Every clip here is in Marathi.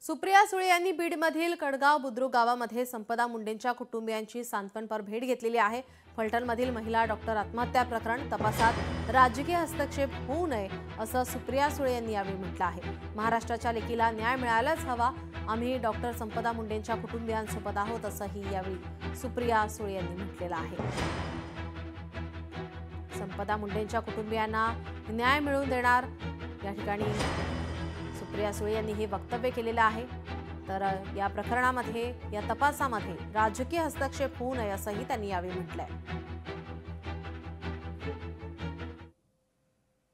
सुप्रिया सुळे यांनी बीडमधील कडगाव बुद्रुक गावामध्ये संपदा मुंडेंच्या कुटुंबियांची सांत्वनपर भेट घेतलेली आहे। फलटणमधील महिला डॉक्टर आत्महत्या प्रकरण तपासात राजकीय हस्तक्षेप होऊ नये असं सुप्रिया सुळे यांनी यावेळी म्हटलं आहे। महाराष्ट्राच्या लेकीला न्याय मिळायलाच हवा, आम्ही डॉक्टर संपदा मुंडेंच्या कुटुंबियांसोबत आहोत असंही यावेळी सुप्रिया सुळे यांनी म्हटलेलं आहे। संपदा मुंडेंच्या कुटुंबियांना न्याय मिळवून देणार या ठिकाणी सुप्रिया सुळे यांनी हे वक्तव्य केलेलं आहे। तर या प्रकरणामध्ये या तपासामध्ये राजकीय हस्तक्षेप होऊ नये असंही त्यांनी यावेळी म्हटलंय।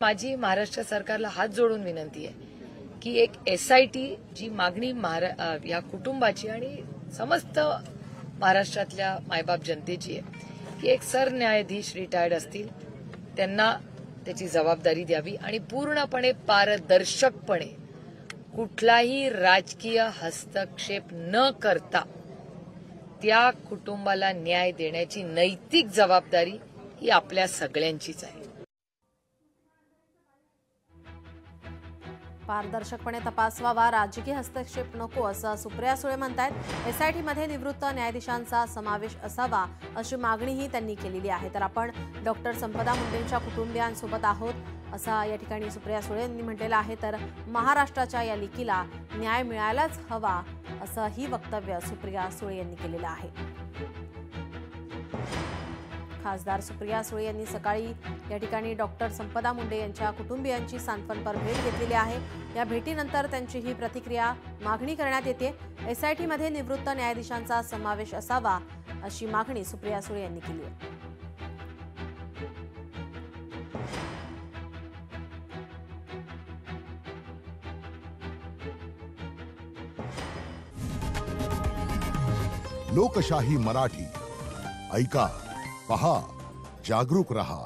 माझी महाराष्ट्र सरकारला हात जोडून विनंती आहे की एक एसआयटी जी मागणी या कुटुंबाची आणि समस्त महाराष्ट्रातल्या मायबाप जनतेची आहे की एक सरन्यायाधीश रिटायर्ड असतील त्यांना त्याची जबाबदारी द्यावी आणि पूर्णपणे पारदर्शकपणे कुठलाही राजकीय हस्तक्षेप न करता त्या कुटुंबाला न्याय देण्याची नैतिक जबाबदारी ही आपल्या सगळ्यांचीच आहे। पारदर्शकपणे तपास व्हावा, राजकीय हस्तक्षेप नको असं सुप्रिया सुळे म्हणतायत। एसआयटीमध्ये निवृत्त न्यायाधीशांचा समावेश असावा अशी मागणीही त्यांनी केलेली आहे। तर आपण डॉक्टर संपदा मुंडेंच्या कुटुंबियांसोबत आहोत असा या ठिकाणी सुप्रिया सुळे यांनी म्हटलेलं आहे। तर महाराष्ट्राच्या या लेकीला न्याय मिळायलाच हवा असंही वक्तव्य सुप्रिया सुळे यांनी केलेलं आहे। खासदार सुप्रिया सुळे यांनी सकाळी या ठिकाणी डॉक्टर संपदा मुंडे यांच्या कुटुंबियांची सांत्वनपर भेट घेतलेली आहे। या भेटीनंतर त्यांची ही प्रतिक्रिया मागणी करण्यात येते। एसआयटीमध्ये निवृत्त न्यायाधीशांचा समावेश असावा अशी मागणी सुप्रिया सुळे यांनी केली आहे। लोकशाही मराठी ऐका, पहा, जागरूक रहा।